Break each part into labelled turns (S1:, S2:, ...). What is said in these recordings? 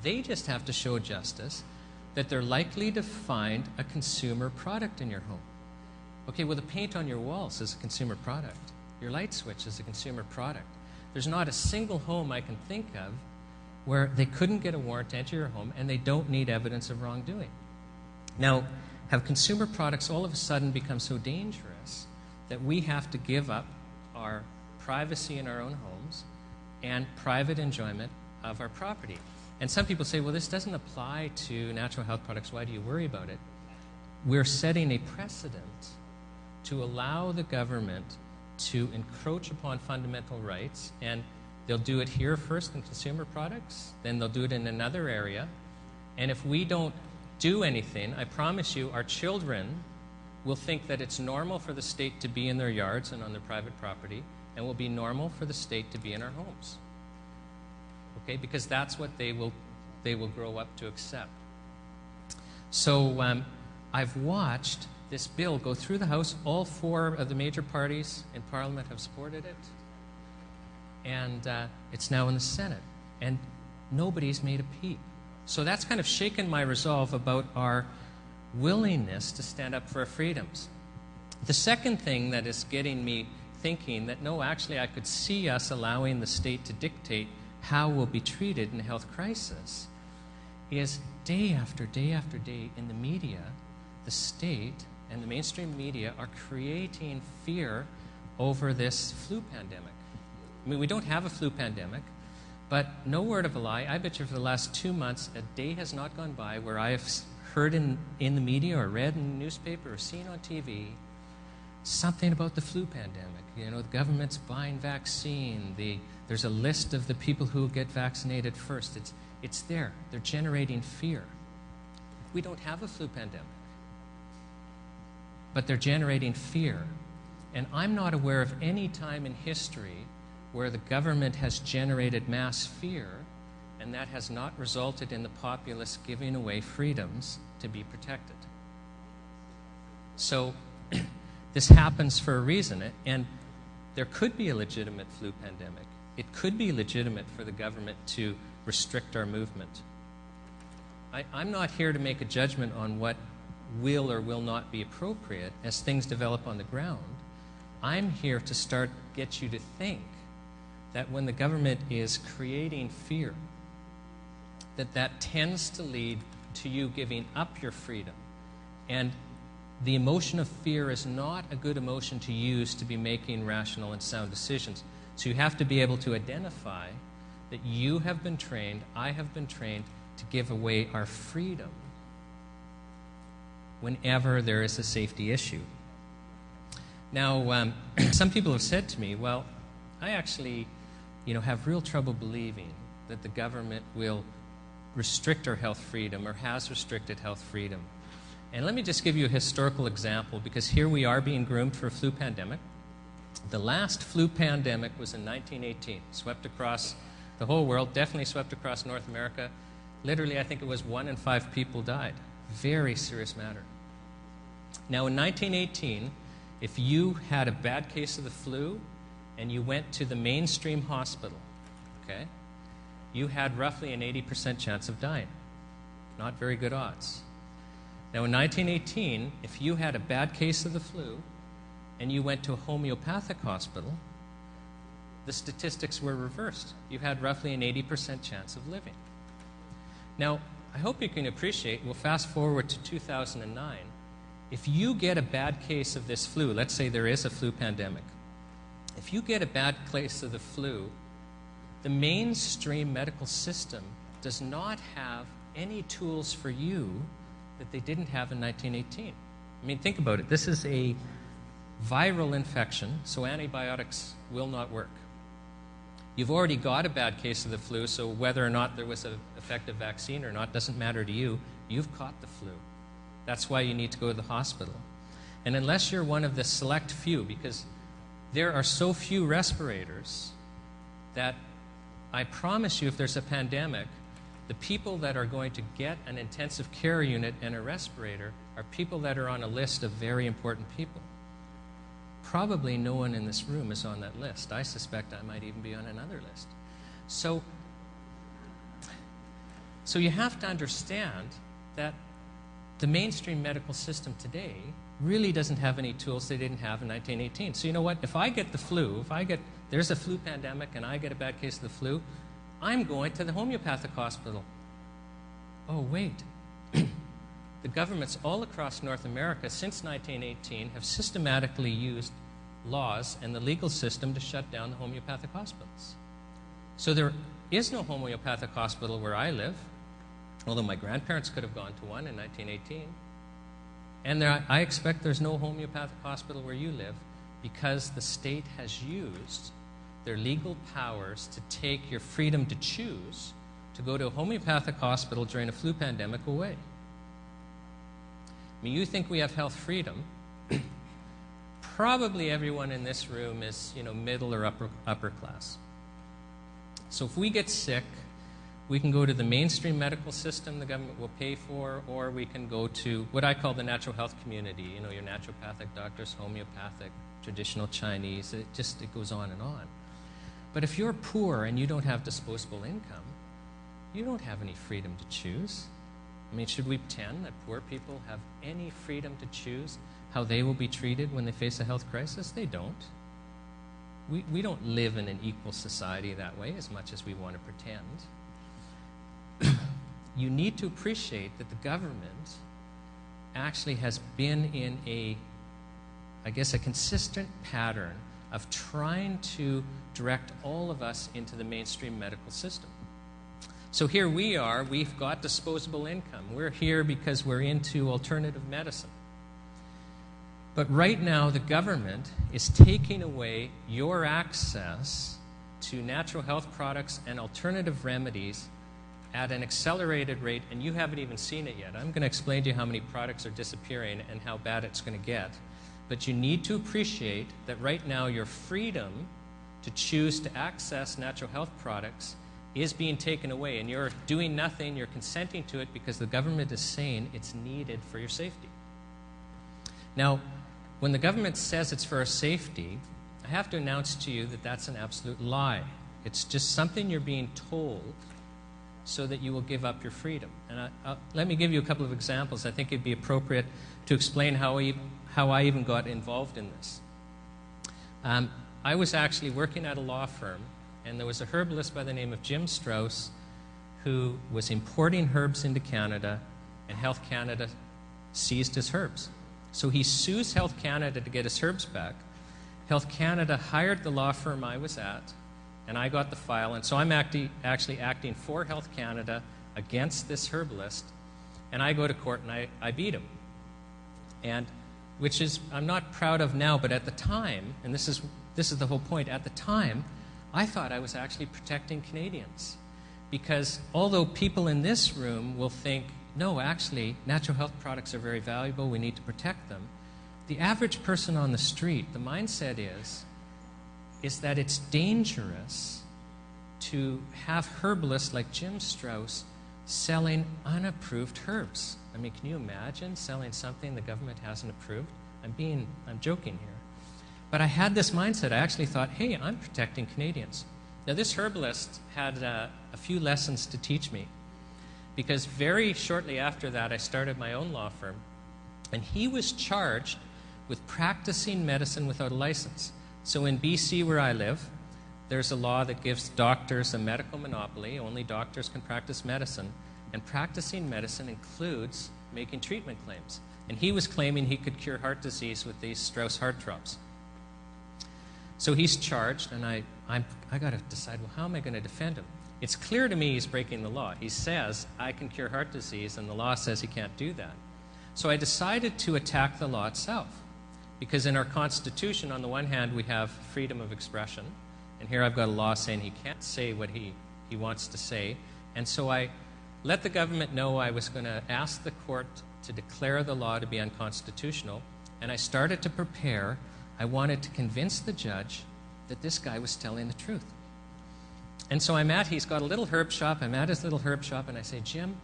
S1: They just have to show justice that they're likely to find a consumer product in your home. Okay, well, the paint on your walls is a consumer product. Your light switch is a consumer product. There's not a single home I can think of where they couldn't get a warrant to enter your home and they don't need evidence of wrongdoing. Now, have consumer products all of a sudden become so dangerous that we have to give up our privacy in our own homes and private enjoyment of our property? And some people say, well, this doesn't apply to natural health products. Why do you worry about it? We're setting a precedent to allow the government to encroach upon fundamental rights, and they'll do it here first in consumer products, then they'll do it in another area. And if we don't do anything, I promise you, our children will think that it's normal for the state to be in their yards and on their private property, and will be normal for the state to be in our homes. Okay, because that's what they will grow up to accept. So I've watched this bill go through the House. All 4 of the major parties in Parliament have supported it. And it's now in the Senate. And nobody's made a peep. So that's kind of shaken my resolve about our willingness to stand up for our freedoms. The second thing that is getting me thinking that, no, actually I could see us allowing the state to dictate how we'll be treated in a health crisis is day after day after day in the media, the state and the mainstream media are creating fear over this flu pandemic. I mean, we don't have a flu pandemic, but no word of a lie, I bet you for the last 2 months, a day has not gone by where I have heard in the media or read in the newspaper or seen on TV something about the flu pandemic. You know, the government's buying vaccine, there's a list of the people who will get vaccinated first. It's there. They're generating fear. We don't have a flu pandemic, but they're generating fear. And I'm not aware of any time in history where the government has generated mass fear and that has not resulted in the populace giving away freedoms to be protected. So this happens for a reason, and there could be a legitimate flu pandemic. It could be legitimate for the government to restrict our movement. I'm not here to make a judgment on what will or will not be appropriate as things develop on the ground. I'm here to get you to think that when the government is creating fear, that tends to lead to you giving up your freedom. And the emotion of fear is not a good emotion to use to be making rational and sound decisions. So you have to be able to identify that you have been trained, I have been trained to give away our freedom whenever there is a safety issue. Now, some people have said to me, well, I actually, have real trouble believing that the government will restrict our health freedom or has restricted health freedom. And let me just give you a historical example, because here we are being groomed for a flu pandemic. The last flu pandemic was in 1918, swept across the whole world, definitely swept across North America. Literally, I think it was 1 in 5 people died. Very serious matter. Now, in 1918, if you had a bad case of the flu and you went to the mainstream hospital, okay, you had roughly an 80% chance of dying. Not very good odds. Now, in 1918, if you had a bad case of the flu and you went to a homeopathic hospital, the statistics were reversed. You had roughly an 80% chance of living. Now, I hope you can appreciate, we'll fast forward to 2009. If you get a bad case of this flu, let's say there is a flu pandemic, if you get a bad case of the flu, the mainstream medical system does not have any tools for you that they didn't have in 1918. I mean, think about it. This is a viral infection, so antibiotics will not work. You've already got a bad case of the flu, so whether or not there was an effective vaccine or not doesn't matter to you. You've caught the flu. That's why you need to go to the hospital. And unless you're one of the select few, because there are so few respirators that I promise you, if there's a pandemic, the people that are going to get an intensive care unit and a respirator are people that are on a list of very important people. Probably no one in this room is on that list. I suspect I might even be on another list. So So you have to understand that the mainstream medical system today really doesn't have any tools they didn't have in 1918. So you know what? If I get the flu, there's a flu pandemic and I get a bad case of the flu, I'm going to the homeopathic hospital. Oh, wait. The governments all across North America since 1918 have systematically used laws and the legal system to shut down the homeopathic hospitals. So there is no homeopathic hospital where I live, although my grandparents could have gone to one in 1918. And I expect there's no homeopathic hospital where you live because the state has used their legal powers to take your freedom to choose to go to a homeopathic hospital during a flu pandemic away. I mean, you think we have health freedom. Probably everyone in this room is, middle or upper class. So if we get sick, we can go to the mainstream medical system the government will pay for, or we can go to what I call the natural health community, your naturopathic doctors, homeopathic, traditional Chinese, it goes on and on. But if you're poor and you don't have disposable income, you don't have any freedom to choose. I mean, should we pretend that poor people have any freedom to choose how they will be treated when they face a health crisis? They don't. We don't live in an equal society that way as much as we want to pretend. You need to appreciate that the government actually has been in a consistent pattern of trying to direct all of us into the mainstream medical system. So here we are, we've got disposable income. We're here because we're into alternative medicine. But right now, the government is taking away your access to natural health products and alternative remedies at an accelerated rate, and you haven't even seen it yet. I'm going to explain to you how many products are disappearing and how bad it's going to get. But you need to appreciate that right now your freedom to choose to access natural health products is being taken away, and you're doing nothing, you're consenting to it because the government is saying it's needed for your safety. Now, when the government says it's for our safety, I have to announce to you that that's an absolute lie. It's just something you're being told so that you will give up your freedom. And let me give you a couple of examples. I think it'd be appropriate to explain how I even got involved in this. I was actually working at a law firm, and there was a herbalist by the name of Jim Strauss who was importing herbs into Canada, and Health Canada seized his herbs. So he sues Health Canada to get his herbs back. Health Canada hired the law firm I was at, and I got the file, and so I'm actually acting for Health Canada against this herbalist, and I go to court and I beat him. And which is, I'm not proud of now, but at the time, and this is the whole point, at the time, I thought I was actually protecting Canadians. Because although people in this room will think, no, actually, natural health products are very valuable, we need to protect them, the average person on the street, the mindset is that it's dangerous to have herbalists like Jim Strauss selling unapproved herbs. I mean, can you imagine selling something the government hasn't approved? I'm joking here. But I had this mindset. I actually thought, hey, I'm protecting Canadians. Now, this herbalist had a few lessons to teach me, because very shortly after that, I started my own law firm, and he was charged with practicing medicine without a license. So in BC, where I live, there's a law that gives doctors a medical monopoly. Only doctors can practice medicine, and practicing medicine includes making treatment claims. And he was claiming he could cure heart disease with these Strauss heart drops. So he's charged, and I got to decide, well, how am I going to defend him? It's clear to me he's breaking the law. He says, I can cure heart disease, and the law says he can't do that. So I decided to attack the law itself, because in our Constitution, on the one hand, we have freedom of expression, and here I've got a law saying he can't say what he wants to say, and so I let the government know I was going to ask the court to declare the law to be unconstitutional, and I started to prepare. I wanted to convince the judge that this guy was telling the truth. And so he's got a little herb shop, I'm at his little herb shop, and I say, Jim,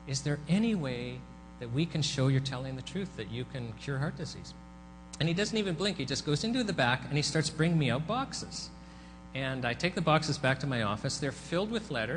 S1: is there any way that we can show you're telling the truth, that you can cure heart disease? And he doesn't even blink. He just goes into the back, and he starts bringing me out boxes. And I take the boxes back to my office. They're filled with letters.